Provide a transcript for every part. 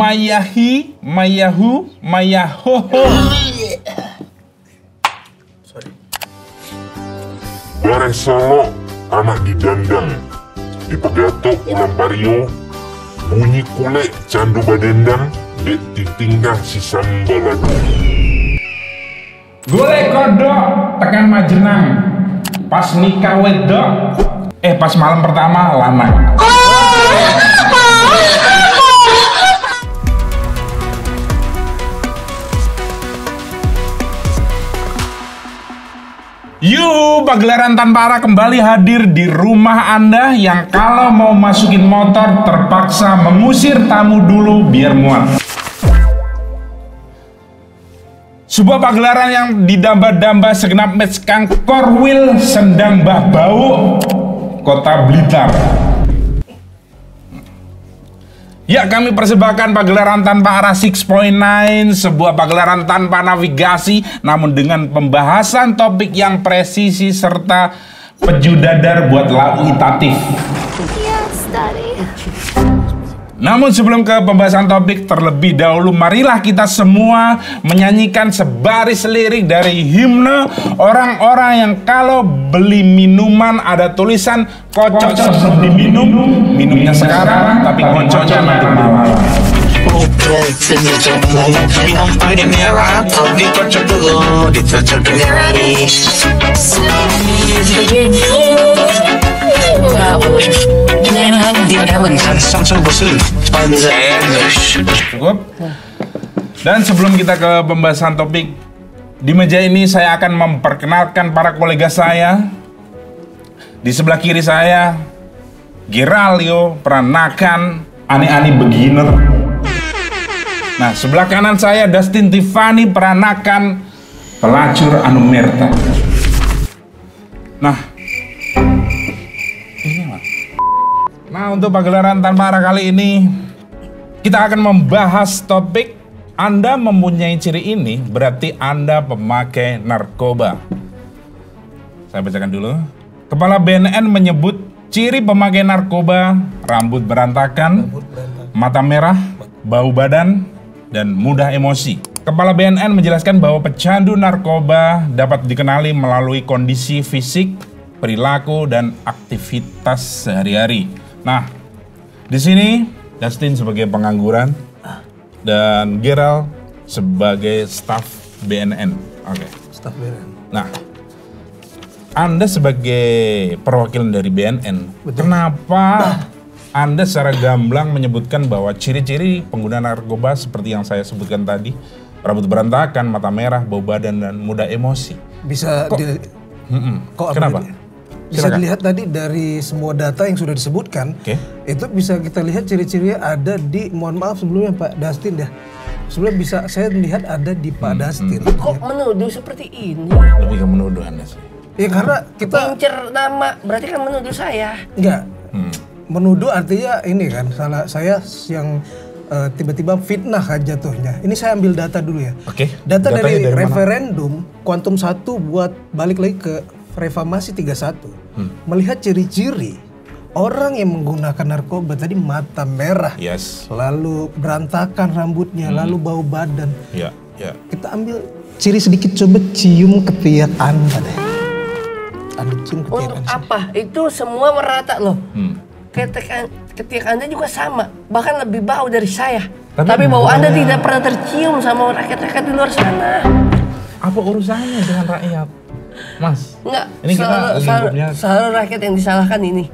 Mayahi, Mayahu, Mayahoho. Sorry. Bareng Solo, anak didandang. Dipegato ulang pario, bunyi kulek candu badendang, dek titinggang si sambaladu. Golek kodok, tekan majenang. Pas nikah wedok, pas malam pertama lanang. Yuk, pagelaran tanpa arah kembali hadir di rumah Anda yang kalau mau masukin motor terpaksa mengusir tamu dulu biar muat. Sebuah pagelaran yang didamba-damba segenap match Kang Korwil Sendang Mbah Bau, Kota Blitar. Ya, kami persembahkan pagelaran tanpa arah 6.9, sebuah pagelaran tanpa navigasi, namun dengan pembahasan topik yang presisi serta pejudadar buat lautatif. Yes, Daddy. Namun sebelum ke pembahasan topik terlebih dahulu, marilah kita semua menyanyikan sebaris lirik dari himne orang-orang yang kalau beli minuman ada tulisan kocok sebelum diminum, minumnya sekarang tapi kocoknya nanti malam. Cukup. Dan sebelum kita ke pembahasan topik, di meja ini saya akan memperkenalkan para kolega saya. Di sebelah kiri saya, Geralio, peranakan Ani-Ani beginner. Nah, sebelah kanan saya Dustin Tiffany, peranakan pelacur anu merta. Nah, untuk pagelaran tanpa arah kali ini kita akan membahas topik Anda mempunyai ciri ini berarti Anda pemakai narkoba. Saya bacakan dulu. Kepala BNN menyebut ciri pemakai narkoba: rambut berantakan, mata merah, bau badan, dan mudah emosi. Kepala BNN menjelaskan bahwa pecandu narkoba dapat dikenali melalui kondisi fisik, perilaku, dan aktivitas sehari-hari. Nah, di sini Dustin sebagai pengangguran dan Gerald sebagai staf BNN. Oke. Staf BNN. Nah, Anda sebagai perwakilan dari BNN, betul. Kenapa Anda secara gamblang menyebutkan bahwa ciri-ciri pengguna narkoba seperti yang saya sebutkan tadi, rambut berantakan, mata merah, bau badan, dan mudah emosi? Bisa Kenapa? Bisa dilihat tadi dari semua data yang sudah disebutkan, itu bisa kita lihat ciri-cirinya ada di, mohon maaf sebelumnya Pak Dustin ya. Sebelumnya bisa saya lihat ada di Pak Dustin. Kok menuduh seperti ini? Lebih ke menuduh Anda sih. Ya karena kita Incer nama, berarti kan menuduh saya. enggak. Menuduh artinya ini kan, salah saya yang tiba-tiba fitnah kan jatuhnya. Ini saya ambil data dulu ya. Oke. Data dari mana? referendum Quantum 1 buat balik lagi ke Reformasi 31. Melihat ciri-ciri orang yang menggunakan narkoba tadi mata merah. Yes. Lalu berantakan rambutnya, lalu bau badan. Ya, ya. Kita ambil ciri sedikit, coba cium ketiak Anda deh. Anda cium ketiak Untuk Anda. apa? Itu semua merata loh. Ketiak Anda juga sama, bahkan lebih bau dari saya. Tapi bau Anda tidak pernah tercium sama rakyat-rakyat di luar sana. Apa urusannya dengan rakyat? Mas, Enggak, ini kita lingkupnya selalu rakyat yang disalahkan ini.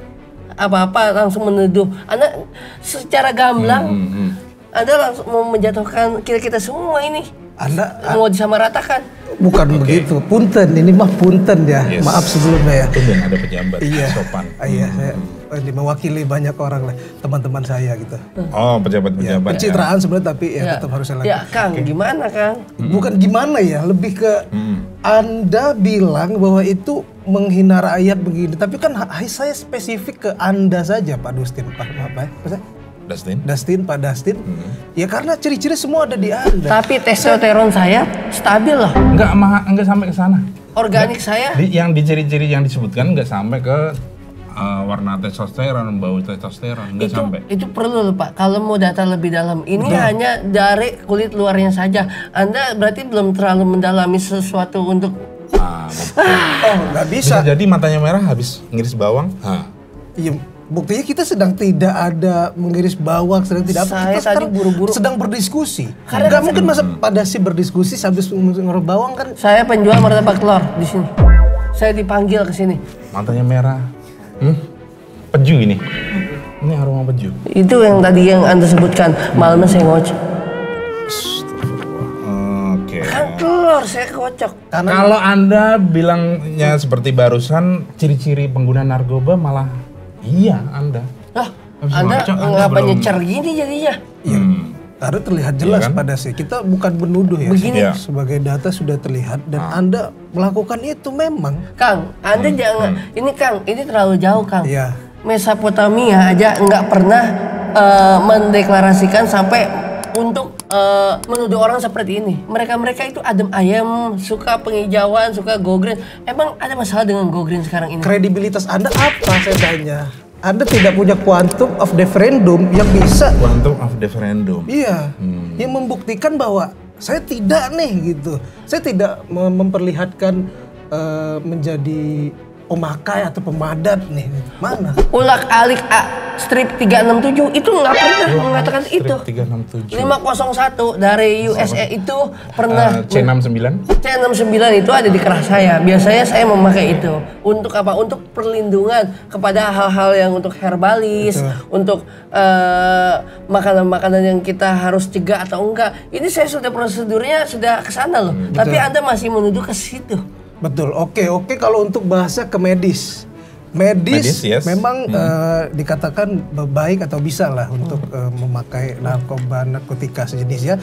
Apa-apa langsung menuduh. Anda secara gamblang, Anda langsung mau menjatuhkan kita semua ini. Anda Mau disamaratakan. bukan begitu, punten, ini mah punten ya. Yes. Maaf sebelumnya ya. itu yang ada pejabat Iya, sopan. iya, saya ini mewakili banyak orang lah, teman-teman saya gitu. Oh, Ya, pejabat-pejabat. pencitraan sebenarnya tapi ya tetap harus saya Ya lakukan. Kang, gimana Kang? Bukan gimana ya, lebih ke Anda bilang bahwa itu menghina rakyat begini, tapi kan saya spesifik ke Anda saja Pak Dustin, Pak Dustin, Pak Dustin. Ya karena ciri-ciri semua ada di Anda. Tapi testosteron saya stabil loh. Enggak sampai ke sana. Organik saya Yang di ciri-ciri yang disebutkan enggak sampai ke warna testosteron, bau testosteron, nggak sampai. Itu perlu loh Pak. Kalau mau data lebih dalam, ini hanya dari kulit luarnya saja. Anda berarti belum terlalu mendalami sesuatu untuk. Nggak bisa. Bisa jadi matanya merah habis ngiris bawang. Iya, buktinya kita sedang tidak ada mengiris bawang, sedang tidak apa. Saya Kita sekarang tadi buru-buru. sedang berdiskusi. Karena Nggak mungkin masa pada si berdiskusi habis ngorok bawang kan. Saya penjual martabak telur di sini. Saya dipanggil ke sini. Matanya merah. Peju ini. Ini aroma peju. Itu yang tadi yang Anda sebutkan. Malamnya saya ngocok. Oke. Kan telur saya kocok. Kalau Anda bilangnya seperti barusan, ciri-ciri pengguna narkoba malah iya Anda. Lah, Habis Anda ngocok, Anda ngapa belum- nyecer gini jadinya? Iya. Karena terlihat jelas Iya kan? pada si kita bukan menuduh ya. Begini. Iya. Sebagai data sudah terlihat dan Anda melakukan itu memang. Kang, Anda jangan. Ini Kang, ini terlalu jauh Kang. Iya. Mesopotamia aja nggak pernah mendeklarasikan sampai untuk menuduh orang seperti ini. Mereka itu adem ayem, suka penghijauan, suka go green. Emang ada masalah dengan go green sekarang ini? Kredibilitas Anda apa saya tanya? Anda tidak punya quantum of referendum yang bisa Quantum of referendum. iya, yang membuktikan bahwa saya tidak nih gitu. Saya tidak memperlihatkan menjadi pemakai atau pemadat nih. Mana? Ulak alik strip 367 itu nggak pernah mengatakan itu. 367. 501 dari USA itu pernah C69. C69 itu ada di keras saya. Biasanya saya memakai itu. Untuk apa? Untuk perlindungan kepada hal-hal yang untuk herbalis, untuk makanan-makanan yang kita harus cegah atau enggak. Ini saya sudah prosedurnya sudah ke sana loh. Tapi Anda masih menuju ke situ. Betul. Oke. Kalau untuk bahasa ke medis. Medis, Yes. memang dikatakan baik atau bisa lah untuk memakai narkotika sejenisnya.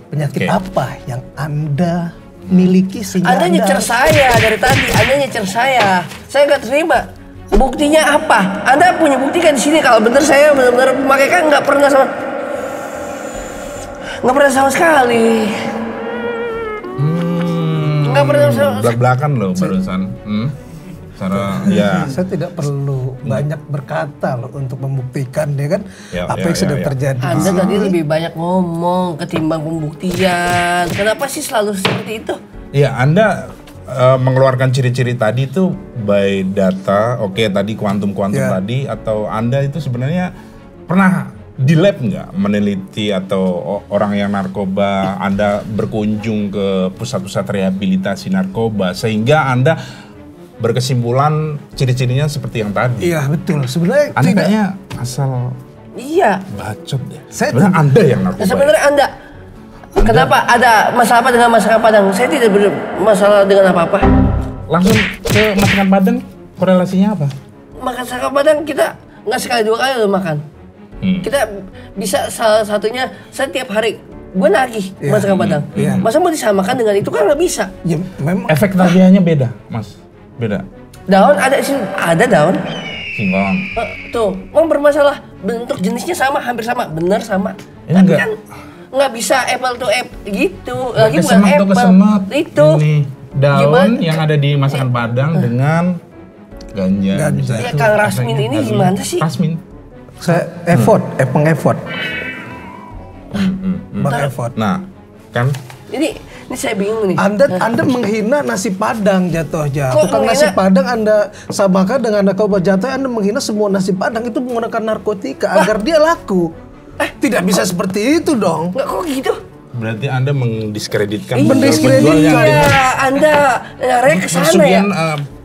Penyakit apa yang Anda miliki sehingga Anda nyecer saya dari tadi. Anda nyecer saya. Saya nggak terima. Buktinya apa? Anda punya bukti kan di sini kalau bener saya benar-benar memakai kan nggak pernah sama sekali. Nggak pernah sama. Belak-belakan loh barusan. Cara ya. saya tidak perlu banyak berkata loh untuk membuktikan ya kan apa yang sudah terjadi. Anda tadi lebih banyak ngomong ketimbang pembuktian. Kenapa sih selalu seperti itu? Ya, Anda mengeluarkan ciri-ciri tadi itu by data, tadi kuantum tadi, atau Anda itu sebenarnya pernah di lab nggak meneliti atau orang yang narkoba, Anda berkunjung ke pusat-pusat rehabilitasi narkoba sehingga Anda berkesimpulan ciri-cirinya seperti yang tadi? Iya betul. Sebenarnya Anda kayaknya asal bacot ya. Sebenarnya Anda yang narkoba. Sebenarnya Anda. Kenapa ada masalah apa dengan masakan Padang? Saya tidak bermasalah dengan apa-apa. Langsung ke masakan Padang, korelasinya apa? Makan masakan Padang kita nggak sekali dua kali loh makan. Kita bisa salah satunya setiap hari. Gue nagih masakan Padang. Masa mau disamakan dengan itu kan nggak bisa. Ya, memang Efek tagihannya beda, Mas. Beda. Daun ada daun. Singkong. Tuh, bermasalah. Bentuk jenisnya sama, hampir sama, bener sama. Ini Tapi enggak. kan nggak bisa apple to apple gitu. Lagi bukan Kesemak tuh apple. kesemak. Itu. Ini daun Gimana? yang ada di masakan Padang dengan ganja. Ganja. Ya Kang Rasmin ini gimana sih? Rasmin. saya effort. Bang effort. Nah, kan Ini saya bingung nih. Anda menghina nasi Padang jatuh. Kok Tukang menghina? nasi Padang Anda samakan dengan narkoba jatuh. Anda menghina semua nasi Padang itu menggunakan narkotika agar dia laku. Tidak bisa seperti itu dong. Nggak kok gitu? berarti Anda mendiskreditkan Mendiskreditkan. Iya, Anda nyari ke sana ya. Kemudian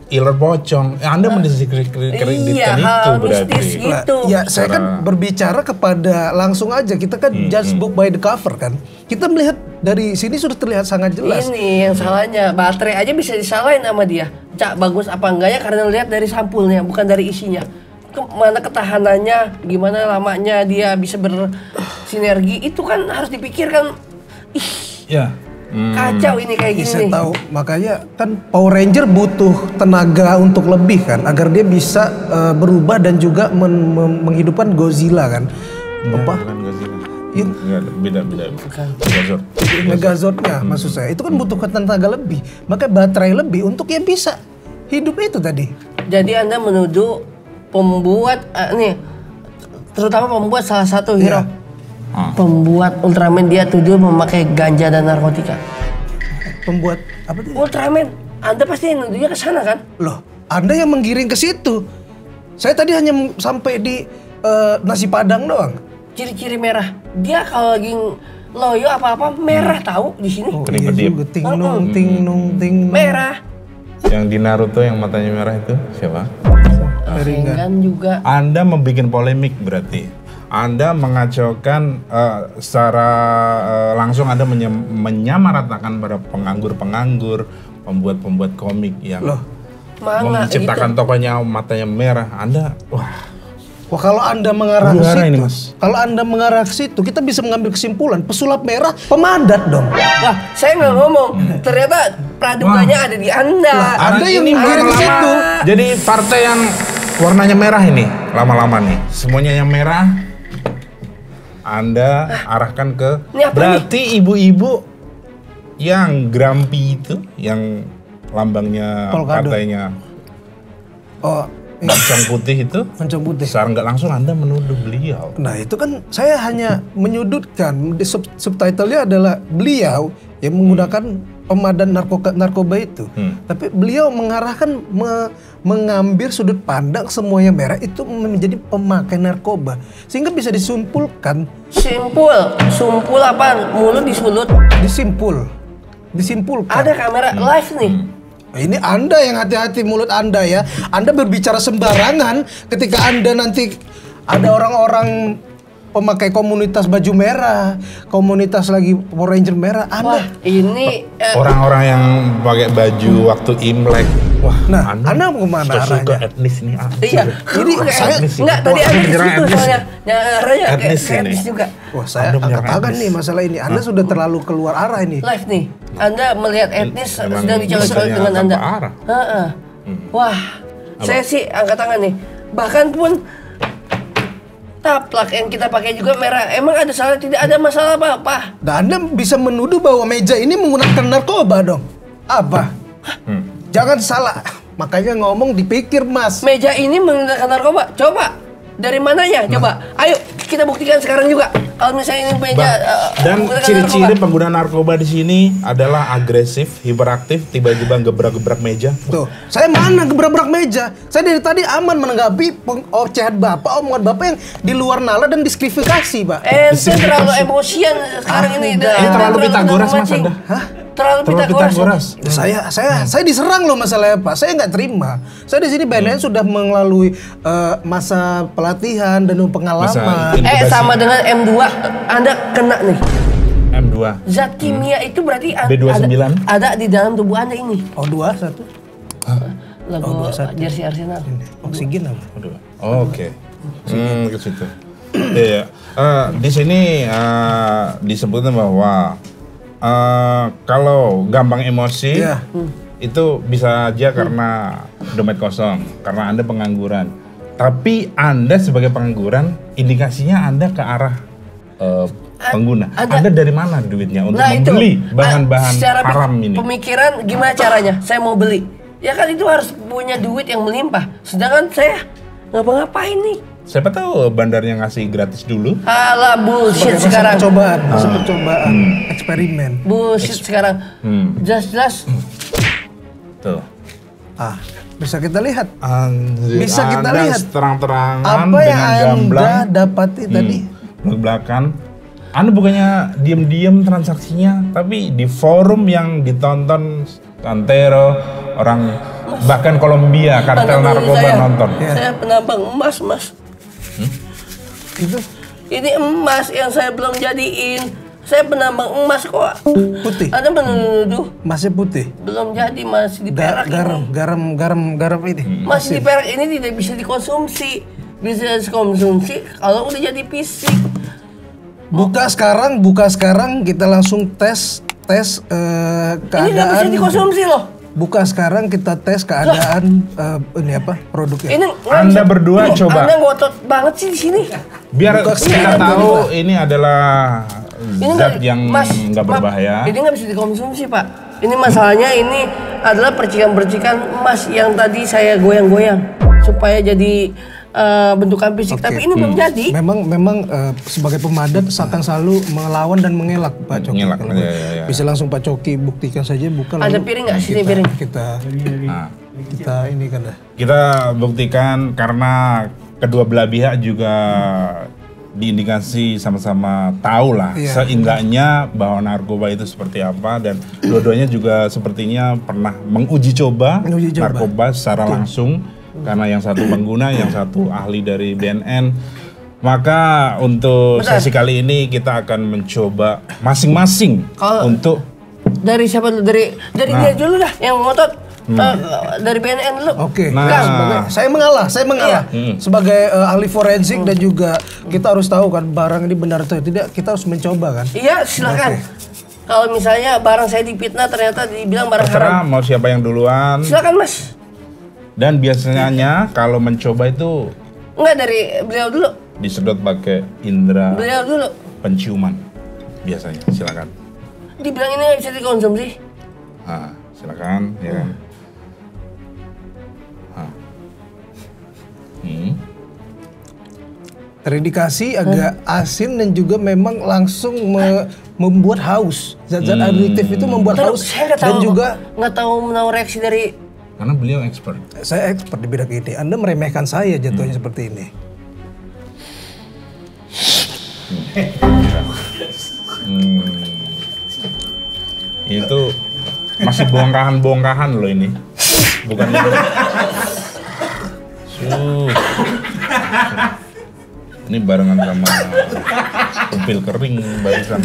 iler pocong. Anda mendiskreditkan Iya, itu hal berarti. mistis gitu. Ya, saya kan berbicara kepada langsung aja. Kita kan judge book by the cover kan. Kita melihat dari sini sudah terlihat sangat jelas. Ini yang salahnya, baterai aja bisa disalahin sama dia. Cak bagus apa enggaknya karena lihat dari sampulnya, bukan dari isinya. Mana ketahanannya, gimana lamanya dia bisa bersinergi, itu kan harus dipikirkan. Ih, Ya. kacau ini kayak gini Saya nih. tahu, makanya kan Power Ranger butuh tenaga untuk lebih kan, agar dia bisa berubah dan juga menghidupkan Godzilla kan. Apa? Bukan Godzilla. Yang Enggak, beda. Megazord. Megazordnya maksud saya itu kan butuh tenaga lebih, makanya baterai lebih untuk yang bisa hidup itu tadi. Jadi Anda menuduh pembuat nih, terutama pembuat salah satu hero. Iya. Pembuat Ultraman dia tuduh memakai ganja dan narkotika. Pembuat apa tadi? Ultraman, Anda pasti nuduhnya ke sana kan? Loh, Anda yang menggiring ke situ. Saya tadi hanya sampai di nasi padang doang. Ciri-ciri merah. Dia kalau lagi loyo apa-apa merah tahu di sini. Oh, Kedip iya kedip. juga. Ting nung ting nung ting nung. Merah. Yang di Naruto yang matanya merah itu siapa? Ringan. Kan juga. Anda membuat polemik berarti. Anda mengacaukan secara langsung Anda menyamaratakan para penganggur-penganggur, pembuat-pembuat komik yang menciptakan tokohnya matanya merah. Anda, Wah, kalau Anda mengarah ke Buara situ, ini, Mas. kalau Anda mengarah ke situ, kita bisa mengambil kesimpulan pesulap merah pemadat dong. Wah, saya nggak ngomong. Ternyata praduganya ada di Anda. Anda yang menggiring ke situ. Jadi partai yang warnanya merah ini lama-lama nih, semuanya yang merah. Anda arahkan ke Ini apa berarti ibu-ibu yang grumpy itu, yang lambangnya Polkadot. partainya Oh, Mancang putih itu, Mancang putih. secara nggak langsung Anda menuduh beliau. Nah, itu kan saya hanya menyudutkan. Di subtitlenya adalah beliau yang menggunakan pemadan narkoba itu. Tapi beliau mengarahkan mengambil sudut pandang semuanya merah itu menjadi pemakai narkoba. Sehingga bisa disimpulkan. Sumpul apa? Mulut disulut. Disimpulkan. Ada kamera live nih. Ini Anda yang hati-hati mulut Anda ya. Anda berbicara sembarangan ketika Anda nanti ada orang-orang pemakai komunitas baju merah, komunitas lagi Power Ranger merah. Wah, Anda, ini Orang-orang yang pakai baju waktu Imlek. Wah, nah, Anda mau kemana suka arahnya? etnis ini. iya. Ini Kayak- etnis ini. enggak tadi Wah, ada di menyerang situ etnis. soalnya. Nyaranya Etnis kayak ini. etnis juga. Wah, saya Anda angkat menyerang tangan etnis. nih masalah ini. Anda sudah terlalu keluar arah ini. Live nih. Anda melihat etnis Memang sedang dicolok-colok misalnya dengan Anda. tanpa arah. Heeh. Wah, saya sih angkat tangan nih. Bahkan pun taplak yang kita pakai juga merah. Emang ada salah? Tidak ada masalah apa-apa. Dan Anda bisa menuduh bahwa meja ini menggunakan narkoba dong. Apa? Jangan salah. Makanya ngomong dipikir, Mas. Meja ini menggunakan narkoba. Coba. Dari mananya? Coba. Ayo kita buktikan sekarang juga. Kalau misalnya ini meja Dan menggunakan ciri-ciri narkoba. pengguna narkoba di sini adalah agresif, hiperaktif, tiba-tiba gebrak-gebrak meja. Tuh, saya mana gebrak-gebrak meja? Saya dari tadi aman menanggapi ocehan Bapak, omongan Bapak yang di luar nalar dan diskualifikasi, Pak. Ente terlalu emosian sekarang ini. enggak. Ente Ini terlalu Pitagoras, Mas, memancing. Anda. Hah? Terlalu Pitagoras. Saya diserang loh masalahnya, Pak. Saya nggak terima. Saya di sini BNN sudah melalui masa pelatihan dan pengalaman. Masa- Sama dengan M2 Anda kena nih. M2. Zat kimia itu berarti B29. ada di dalam tubuh Anda ini. O21 Logo jersey Arsenal. oksigen apa? Aduh. Oke. Ke situ. Iya. Di sini disebutnya bahwa kalau gampang emosi Iya. itu bisa aja karena dompet kosong, karena Anda pengangguran. Tapi Anda sebagai pengangguran, indikasinya Anda ke arah pengguna. Anda dari mana duitnya untuk membeli bahan-bahan secara haram ini? Pemikiran gimana caranya? Saya mau beli. Ya kan itu harus punya duit yang melimpah. Sedangkan saya ngapa-ngapain nih? Siapa tahu bandarnya ngasih gratis dulu. Alah bullshit Masa sekarang. percobaan, masa percobaan, eksperimen. Bullshit sekarang. Jelas-jelas Tuh. Bisa kita lihat Anjir, Bisa kita Anda lihat terang-terangan apa yang dengan Anda gamblang dapati tadi. belak-belakan. Anda bukannya diam-diam transaksinya, tapi di forum yang ditonton Santero, orang bahkan Kolombia, kartel Anak narkoba saya, nonton. Saya penambang emas, Mas. Itu Ini emas yang saya belum jadiin. Saya penambang emas kok. putih, Anda menuduh masih putih. belum jadi, masih di perak ini. Garam ini. Masih di perak ini tidak bisa dikonsumsi. Bisa dikonsumsi kalau udah jadi fisik. Buka sekarang kita langsung tes Ini nggak bisa keadaan. dikonsumsi loh. Buka sekarang kita tes keadaan ini apa produknya. Ini Anda berdua coba. Anda ngotot banget sih di sini. Biar Buka kita sekarang, tahu ini adalah zat yang Mas, nggak Pak, berbahaya. Ini nggak bisa dikonsumsi, Pak. Ini masalahnya ini adalah percikan-percikan emas yang tadi saya goyang-goyang supaya jadi bentukan fisik, tapi ini belum jadi. Memang sebagai pemadat akan selalu melawan dan mengelak Pak Coki. Mengelak, Kalau iya. bisa langsung Pak Coki buktikan saja bukan. Ada piring nggak sini piring? Kita ini kan dah. Kita buktikan karena kedua belah pihak juga diindikasi sama-sama tahu lah seenggaknya bahwa narkoba itu seperti apa, dan dua-duanya juga sepertinya pernah menguji coba narkoba secara langsung karena yang satu pengguna, yang satu ahli dari BNN. Maka untuk sesi kali ini kita akan mencoba masing-masing untuk dari siapa dulu? Dari dia dulu dah yang ngotot. Dari BNN dulu. Oke. Saya mengalah. Sebagai ahli forensik dan juga kita harus tahu kan barang ini benar atau tidak, kita harus mencoba kan. Iya, silakan. Kalau misalnya barang saya dipitnah ternyata dibilang barang terserah haram. mau siapa yang duluan. Silakan Mas. Dan biasanya kalau mencoba itu enggak dari beliau dulu. Disedot pakai indera Beliau dulu. penciuman biasanya. Silakan. Dibilang ini nggak bisa dikonsumsi. Silakan ya kan. Terindikasi agak asin dan juga memang langsung membuat haus. Zat-zat adiktif itu membuat haus dan juga nggak tahu menahu reaksi dari. Karena beliau expert. Saya expert di bidang ini. Anda meremehkan saya jatuhnya seperti ini. Itu masih bongkahan loh ini. Bukan ini barengan sama upil kering barusan.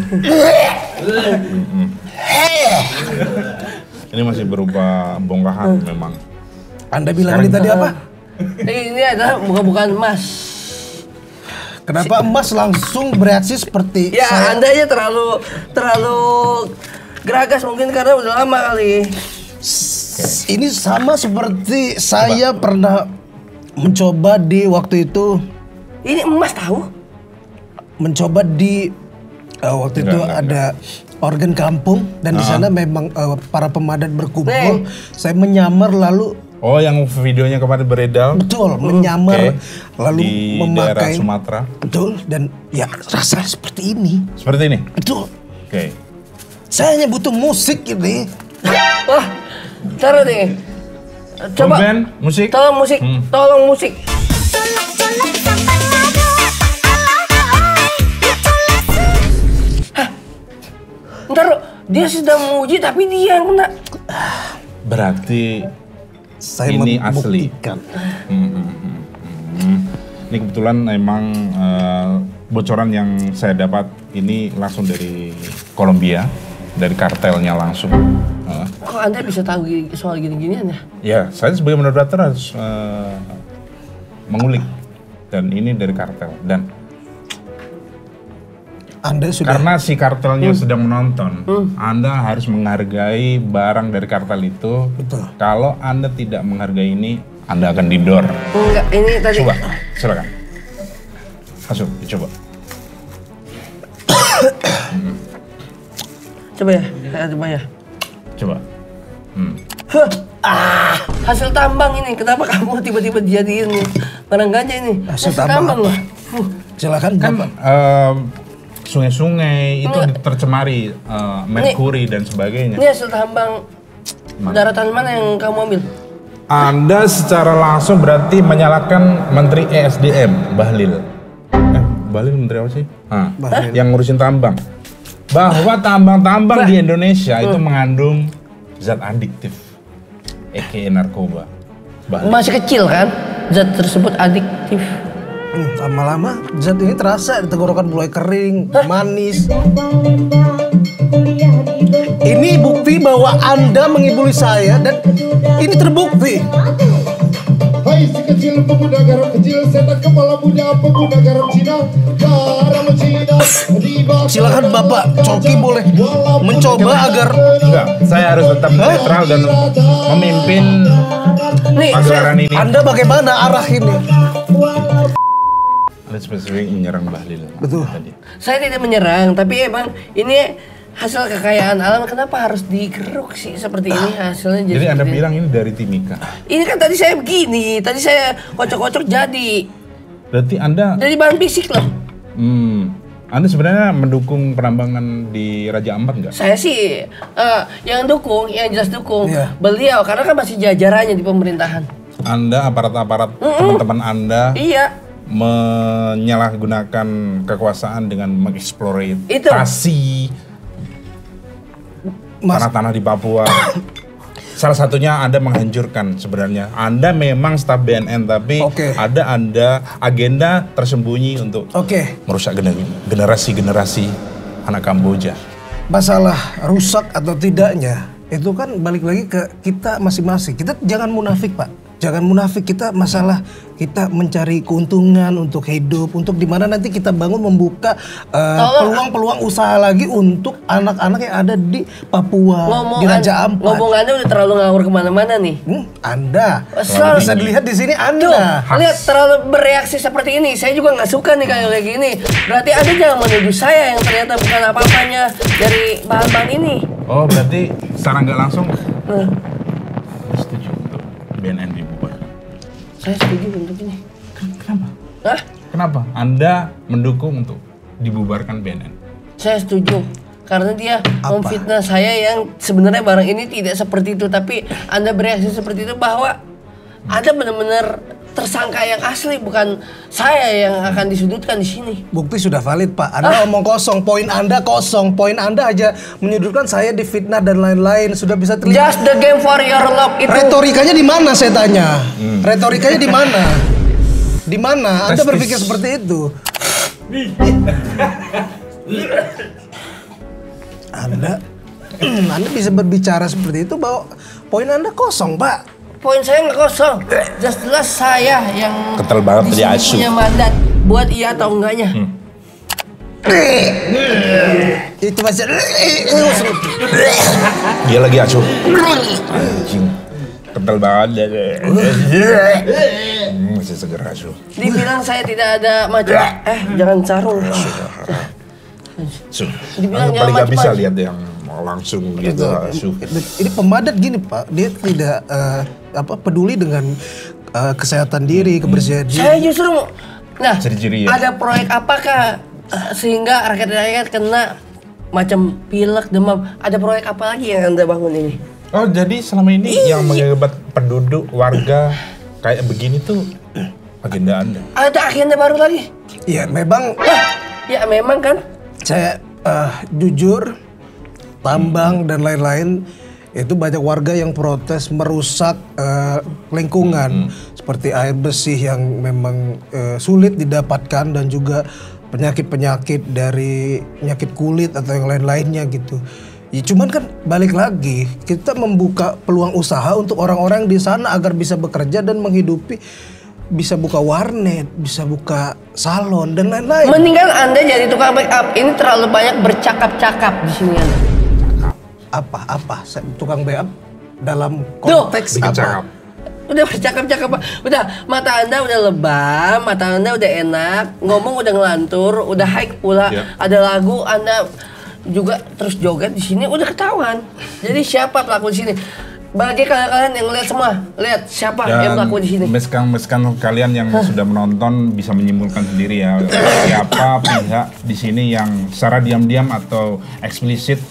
Ini masih berupa bongkahan memang. Anda bilang ini tadi apa? Ini adalah bukan emas. Kenapa emas langsung bereaksi seperti ya saya? Anda aja terlalu geragas mungkin karena udah lama kali. Ini sama seperti saya pernah mencoba di waktu itu. Ini emas tahu? Mencoba di waktu itu ada organ kampung dan di sana memang para pemadat berkumpul. Saya menyamar lalu. Oh, yang videonya kemarin beredar. Betul, menyamar lalu di memakai daerah Sumatera. Betul, dan ya rasanya seperti ini. Seperti ini. Betul. Oke. Saya hanya butuh musik ini. Wah, taruh deh. Coba. Band, musik. Tolong musik. Tolong musik. Ntar dia sedang menguji tapi dia yang kena. Berarti saya ini asli. Ini kebetulan memang bocoran yang saya dapat ini langsung dari Kolombia, dari kartelnya langsung. Kok Anda bisa tahu soal gini-ginian ya? Ya, saya sebagai moderator harus mengulik, dan ini dari kartel. Dan Anda sudah karena si kartelnya sedang menonton, Anda harus menghargai barang dari kartel itu. Betul. Kalau Anda tidak menghargai ini, Anda akan didor. Enggak, ini tadi. Coba, silakan. Masuk, dicoba. Coba ya, coba ya. Coba. Hasil tambang ini. Kenapa kamu tiba-tiba jadiin barang ganja ini? Hasil tambang loh. Silakan Kan Bapak. sungai-sungai itu tercemari merkuri dan sebagainya. Ini hasil tambang daratan mana yang kamu ambil? Anda secara langsung berarti menyalahkan Menteri ESDM, Bahlil. Bahlil Menteri apa sih? Yang ngurusin tambang. Bahwa tambang-tambang di Indonesia itu mengandung zat adiktif, aka narkoba. Bahlil. Masih kecil kan? Zat tersebut adiktif. Lama-lama zat ini terasa di tenggorokan mulai kering, manis. Ini bukti bahwa Anda mengibuli saya dan ini terbukti. Hai si kecil pemuda garam kecil, setan kepala muda pemuda garam Cina, garam Cina. Silakan Bapak Coki boleh mencoba agar Enggak, saya harus tetap netral dan memimpin pagelaran ini. Anda bagaimana arah ini? Anda spesifik menyerang Bahlil. Betul. Tadi. Saya tidak menyerang, tapi emang ini hasil kekayaan alam. Kenapa harus digeruk sih seperti ini hasilnya? Jadi Anda seperti bilang ini dari Timika. ini kan tadi saya begini, tadi saya kocok-kocok jadi. Berarti Anda Jadi bahan fisik loh. Anda sebenarnya mendukung penambangan di Raja Ampat nggak? Saya sih yang jelas dukung Iya. beliau karena kan masih jajarannya di pemerintahan. Anda aparat-aparat teman-teman Anda Iya. menyalahgunakan kekuasaan dengan mengeksploitasi tanah-tanah di Papua. Salah satunya Anda menghancurkan sebenarnya. Anda memang staf BNN tapi ada Anda agenda tersembunyi untuk merusak generasi-generasi anak Kamboja. Masalah rusak atau tidaknya itu kan balik lagi ke kita masing-masing. Kita jangan munafik, Pak. Jangan munafik, kita masalah kita mencari keuntungan untuk hidup, untuk dimana nanti kita bangun membuka peluang-peluang usaha lagi untuk anak-anak yang ada di Papua, di Raja Ampat. Ngomongannya udah terlalu ngawur kemana-mana nih. Anda Selalu bisa dilihat di sini Anda. Tuh, lihat terlalu bereaksi seperti ini. Saya juga nggak suka nih kayak gini. Berarti Anda jangan menuduh saya yang ternyata bukan apa-apanya dari bahan-bahan ini. Oh, berarti secara nggak langsung setuju untuk BNN dibubar. Saya setuju untuk ini. Kenapa? Hah? Kenapa? Anda mendukung untuk dibubarkan BNN? Saya setuju. Karena dia memfitnah saya yang sebenarnya barang ini tidak seperti itu. Tapi Anda bereaksi seperti itu bahwa Anda benar-benar tersangka yang asli, bukan saya yang akan disudutkan di sini. Bukti sudah valid, Pak. Anda ngomong kosong, poin Anda kosong. Poin Anda aja menyudutkan saya difitnah dan lain-lain. Sudah bisa terlihat. Just the game for your love itu. Retorikanya di mana saya tanya? Retorikanya di mana? Di mana? Anda berpikir seperti itu? Anda bisa berbicara seperti itu bahwa poin Anda kosong, Pak. Poin saya nggak kosong. Jelas saya yang Ketel banget di jadi sini asu. punya mandat buat iya atau enggaknya. Itu masih Dia lagi asu. Anjing. Ketel banget. Masih seger asu. Dibilang saya tidak ada macam jangan sarung. Dibilang Paling jangan nggak bisa macam-macam. lihat yang langsung gitu asu. Ini pemadat gini, Pak. Dia tidak peduli dengan kesehatan diri, kebersihan diri. Saya justru Ciri-ciri ya. ada proyek apakah sehingga rakyat-rakyat kena macam pilek, demam? Ada proyek apa lagi yang Anda bangun ini? Oh, jadi selama ini yang mengebat penduduk warga kayak begini tuh agenda Anda? Ada agenda baru lagi? Ya, memang Ya memang kan. saya jujur, tambang dan lain-lain itu banyak warga yang protes merusak lingkungan seperti air bersih yang memang sulit didapatkan dan juga penyakit-penyakit dari penyakit kulit atau yang lain-lainnya gitu. Ya cuman kan balik lagi kita membuka peluang usaha untuk orang-orang di sana agar bisa bekerja dan menghidupi, bisa buka warnet, bisa buka salon dan lain-lain. Mendingan Anda jadi tukang make up. Ini terlalu banyak bercakap-cakap di sini Anda. Apa tukang BM dalam Tuh, konteks bikin apa? cakap. Udah bercakap-cakap, udah mata Anda udah lebam, mata Anda udah enak, ngomong udah ngelantur, udah high pula, ada lagu Anda juga terus joget di sini udah ketahuan. Jadi siapa pelaku di sini? Bagi kalian yang lihat semua, lihat siapa yang pelaku di sini. Meskan kalian yang sudah menonton bisa menyimpulkan sendiri ya siapa pihak di sini yang secara diam-diam atau eksplisit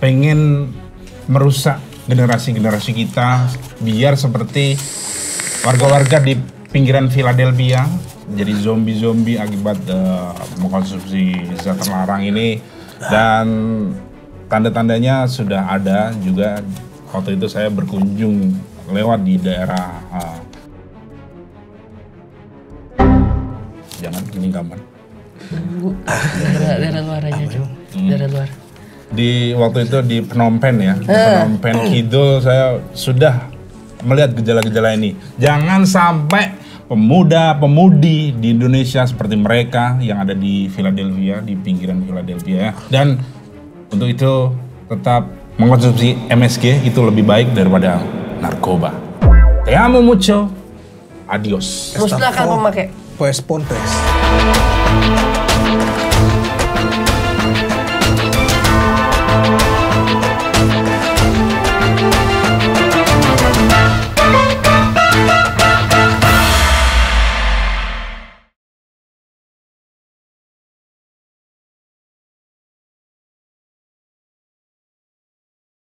pengen merusak generasi-generasi kita biar seperti warga-warga di pinggiran Philadelphia jadi zombie-zombie akibat mengkonsumsi zat terlarang ini. Dan tanda-tandanya sudah ada juga. Waktu itu saya berkunjung lewat di daerah jangan ini kapan Daerah luar aja, daerah luar. di waktu itu di Phnom Penh ya, di Phnom Penh Kidul saya sudah melihat gejala-gejala ini. Jangan sampai pemuda-pemudi di Indonesia seperti mereka yang ada di Philadelphia, di pinggiran Philadelphia ya. Dan untuk itu tetap mengkonsumsi MSG itu lebih baik daripada narkoba. Te amo mucho. Adios. Musnahkan pemakai. Pues pontes.